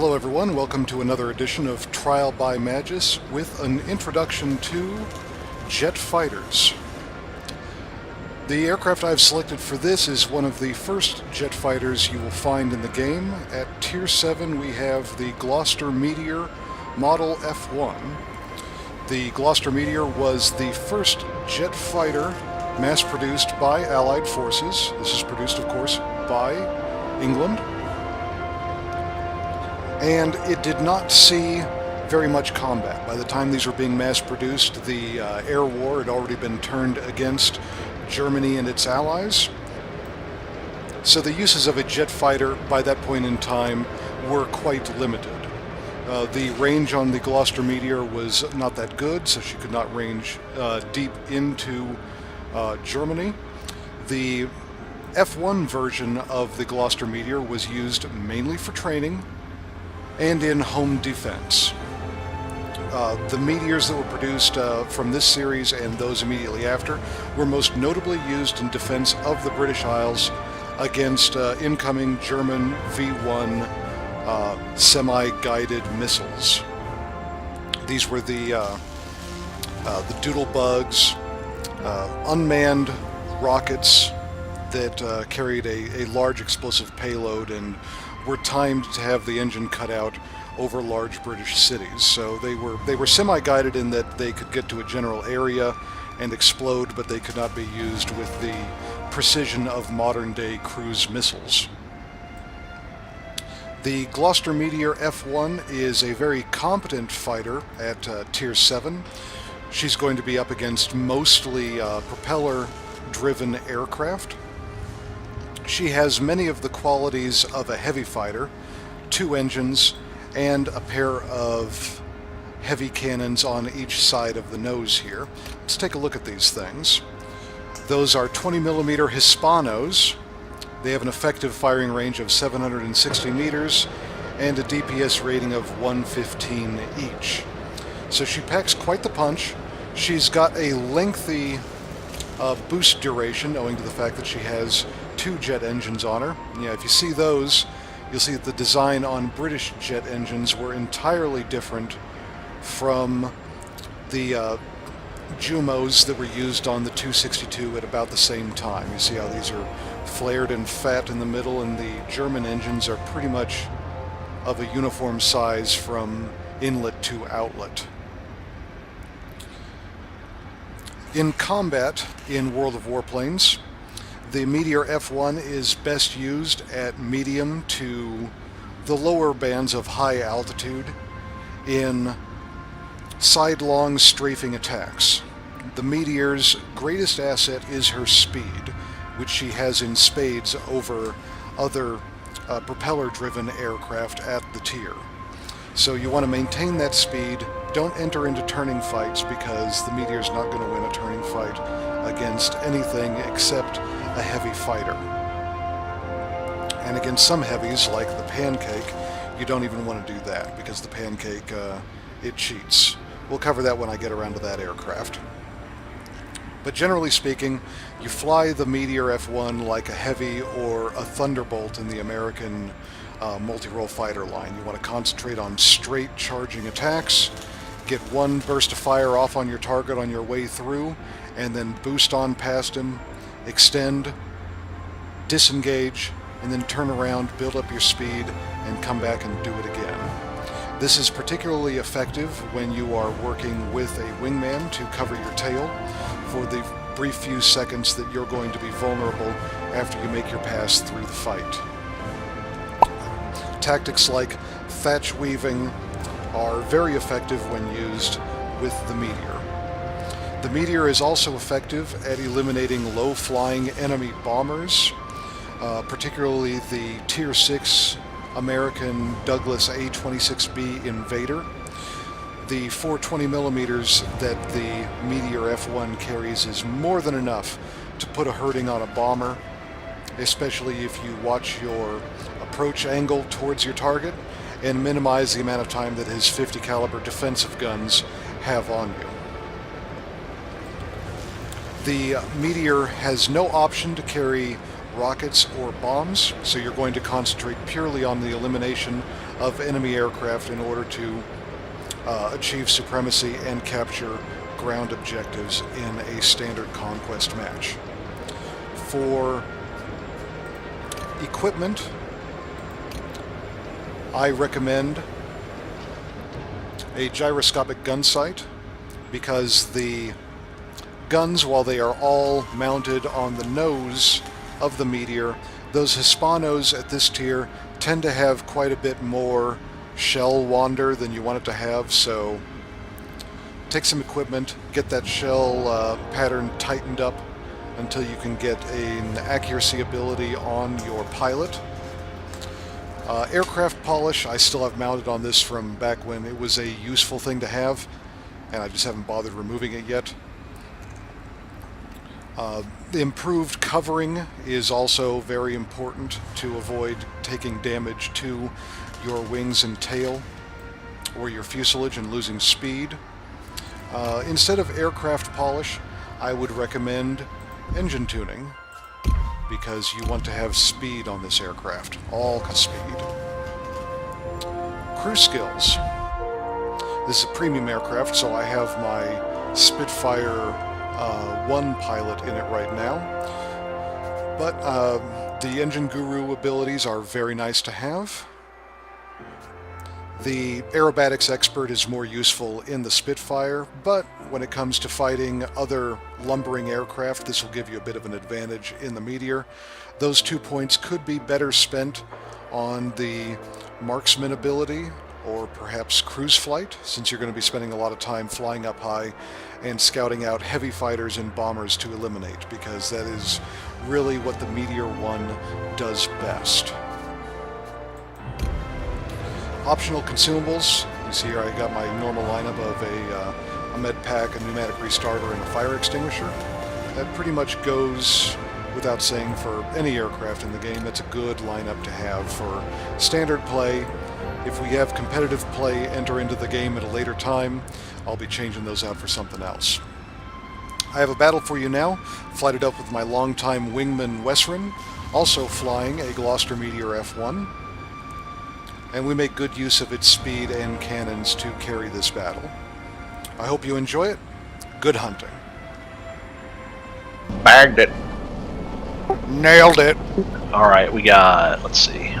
Hello everyone, welcome to another edition of Trial by Magus with an introduction to jet fighters. The aircraft I've selected for this is one of the first jet fighters you will find in the game. At Tier 7 we have the Gloster Meteor Model F1. The Gloster Meteor was the first jet fighter mass-produced by Allied forces. This is produced, of course, by England. And it did not see very much combat. By the time these were being mass-produced, the air war had already been turned against Germany and its allies. So the uses of a jet fighter by that point in time were quite limited. The range on the Gloster Meteor was not that good, so she could not range deep into Germany. The F1 version of the Gloster Meteor was used mainly for training and in home defense. The meteors that were produced from this series and those immediately after were most notably used in defense of the British Isles against incoming German V-1 semi-guided missiles. These were the Doodlebugs, unmanned rockets that carried a large explosive payload and were timed to have the engine cut out over large British cities. So they were semi-guided in that they could get to a general area and explode, but they could not be used with the precision of modern-day cruise missiles. The Gloster Meteor F1 is a very competent fighter at Tier 7. She's going to be up against mostly propeller-driven aircraft. She has many of the qualities of a heavy fighter, 2 engines, and a pair of heavy cannons on each side of the nose here. Let's take a look at these things. Those are 20mm Hispanos. They have an effective firing range of 760 meters and a DPS rating of 115 each. So she packs quite the punch. She's got a lengthy boost duration owing to the fact that she has 2 jet engines on her. Yeah, if you see those, you'll see that the design on British jet engines were entirely different from the Jumos that were used on the 262 at about the same time. You see how these are flared and fat in the middle, and the German engines are pretty much of a uniform size from inlet to outlet. In combat in World of Warplanes, the Meteor F1 is best used at medium to the lower bands of high altitude in sidelong strafing attacks. The Meteor's greatest asset is her speed, which she has in spades over other propeller-driven aircraft at the tier. So you want to maintain that speed. Don't enter into turning fights, because the Meteor's not going to win a turning fight against anything except a heavy fighter. And against some heavies, like the Pancake, you don't even want to do that, because the Pancake, it cheats. We'll cover that when I get around to that aircraft. But generally speaking, you fly the Meteor F1 like a Heavy or a Thunderbolt in the American multi-role fighter line. You want to concentrate on straight charging attacks, get one burst of fire off on your target on your way through, and then boost on past him, extend, disengage, and then turn around, build up your speed, and come back and do it again. This is particularly effective when you are working with a wingman to cover your tail for the brief few seconds that you're going to be vulnerable after you make your pass through the fight. Tactics like thatch weaving are very effective when used with the Meteor. The Meteor is also effective at eliminating low-flying enemy bombers, particularly the Tier 6 American Douglas A-26B Invader. The 420mm that the Meteor F1 carries is more than enough to put a hurting on a bomber, especially if you watch your approach angle towards your target and minimize the amount of time that his 50 caliber defensive guns have on you. The Meteor has no option to carry rockets or bombs, so you're going to concentrate purely on the elimination of enemy aircraft in order to achieve supremacy and capture ground objectives in a standard conquest match. For equipment, I recommend a gyroscopic gun sight, because the guns, while they are all mounted on the nose of the Meteor, those hispanos at this tier tend to have quite a bit more shell wander than you want it to have, so take some equipment, get that shell pattern tightened up until you can get an accuracy ability on your pilot. Aircraft polish, I still have mounted on this from back when it was a useful thing to have, and I just haven't bothered removing it yet. The improved covering is also very important to avoid taking damage to your wings and tail or your fuselage and losing speed. Instead of aircraft polish, I would recommend engine tuning, because you want to have speed on this aircraft, all speed. Crew skills. This is a premium aircraft, so I have my Spitfire 1 pilot in it right now. But the engine guru abilities are very nice to have. The aerobatics expert is more useful in the Spitfire, but when it comes to fighting other lumbering aircraft, this will give you a bit of an advantage in the Meteor. Those 2 points could be better spent on the marksman ability, or perhaps cruise flight, since you're going to be spending a lot of time flying up high and scouting out heavy fighters and bombers to eliminate, because that is really what the Meteor 1 does best. Optional consumables. You see here I got my normal lineup of a med pack, a pneumatic restarter, and a fire extinguisher. That pretty much goes without saying for any aircraft in the game. That's a good lineup to have for standard play. If we have competitive play enter into the game at a later time, I'll be changing those out for something else. I have a battle for you now, flighted up with my longtime wingman Wesrin, also flying a Gloster Meteor F1. And we make good use of its speed and cannons to carry this battle. I hope you enjoy it. Good hunting. Bagged it. Nailed it. Alright, we got, let's see.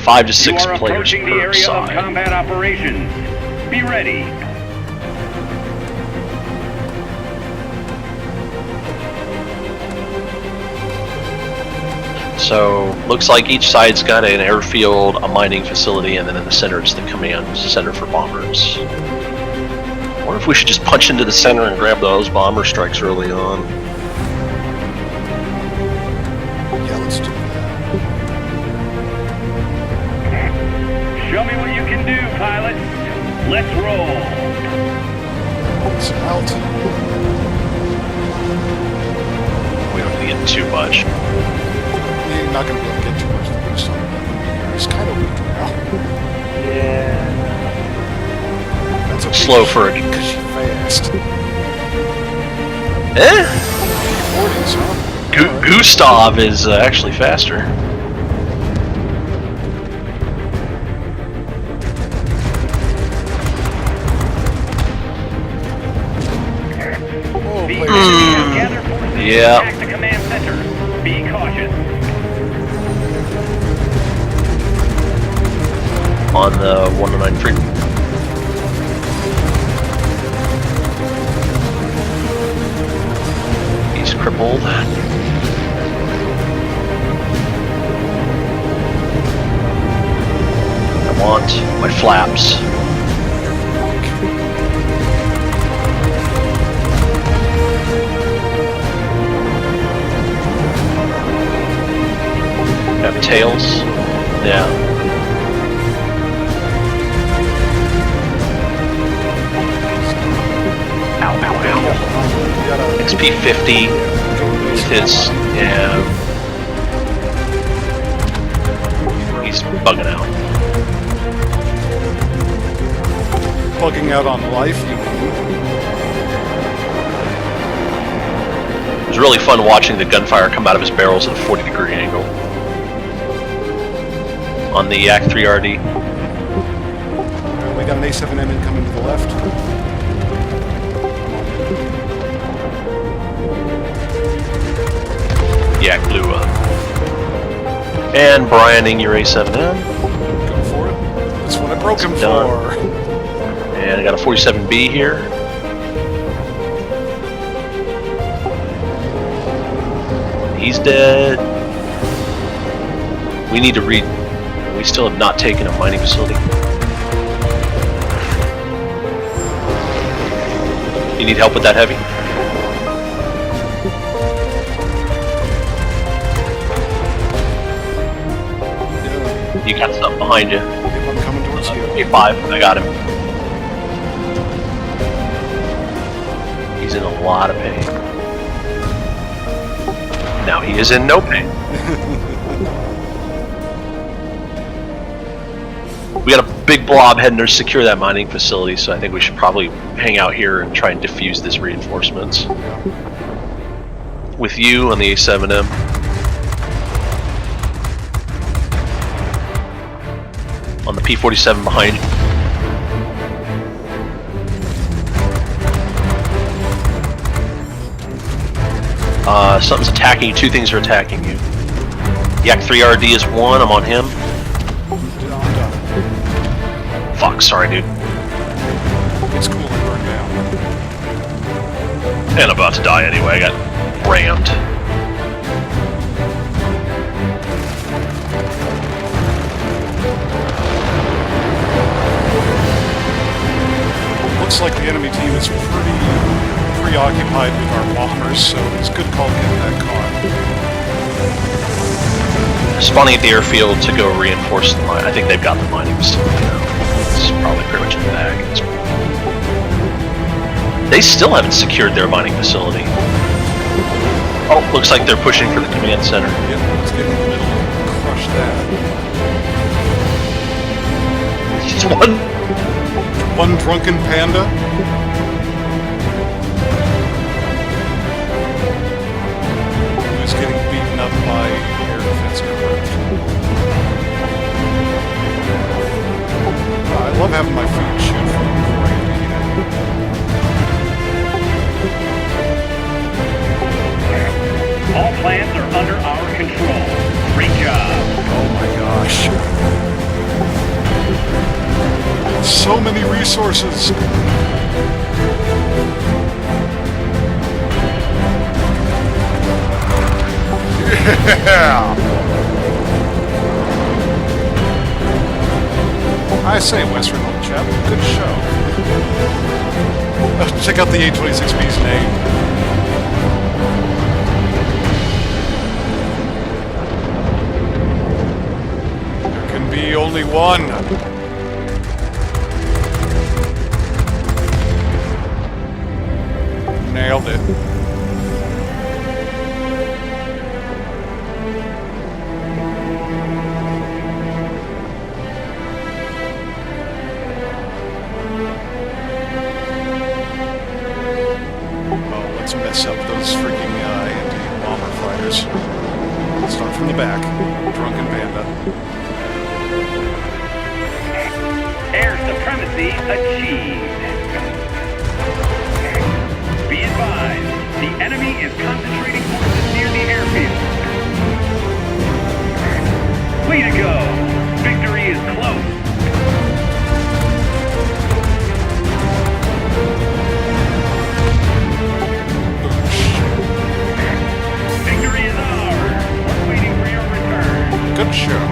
Five to six you are players approaching the per area side. of combat operations. Be ready. So, looks like each side's got an airfield, a mining facility, and then in the center is the command center for bombers. I wonder if we should just punch into the center and grab those bomber strikes early on. Yeah, let's do that. Show me what you can do, pilot. Let's roll. It's out. We don't need to get too much. You're not going to be able to get too much of the boost on that. He's kind of weak now. Yeah. That's okay. Slow for it. Because she's fast. Eh? 40s, huh? Gustav is actually faster. The players. enemy has gathered forces to Yeah. attack the command center. Be cautious. On the 109 freedom. He's crippled. I want my flaps. Have tails. Yeah. Ow, ow, ow. XP 50 with his, yeah. He's bugging out. Bugging out on life, you mean? It was really fun watching the gunfire come out of his barrels at a 40-degree angle. On the Yak 3RD. We got an A7M incoming to the left. Yak blew up. And Brianing your A7M. Go for it. That's what I broke him Done. for. And I got a 47B here. He's dead. We need to read. We still have not taken a mining facility. You need help with that heavy? Yeah. You got stuff behind you. Yep, I'm coming towards you. A5, I got him. He's in a lot of pain. Now he is in no pain. We got a big blob heading to secure that mining facility, so I think we should probably hang out here and try and defuse this reinforcements. Yeah. With you on the A7M. On the P-47 behind you. Something's attacking you. Two things are attacking you. Yak 3RD is one. I'm on him. I'm done. Fuck, sorry, dude. It's cool and burned down. And I'm about to die anyway. I got rammed. Looks like the enemy team is pretty preoccupied with our bombers, so it's a good call to get that caught. Spawning at the airfield to go reinforce the mine. I think they've got the mining facility now. It's probably pretty much in the bag at this point. They still haven't secured their mining facility. Oh, looks like they're pushing for the command center. Yep, let's get in the middle and crush that. One drunken panda. Who's getting beaten up by air defense aircraft. I love having my feet shoot from before I get to All plans are under our control. Great job. Oh my gosh. So many resources. Yeah. I say, Western old chap, good show. Check out the A-26B's name. There can be only one. Nailed it. Oh, let's mess up those freaking anti-bomber fighters. Start from the back. Drunken Panda. Air supremacy achieved. Be advised, the enemy is concentrating forces near the airfield. Way to go! Victory is close. Victory is ours. We're waiting for your return. Good show.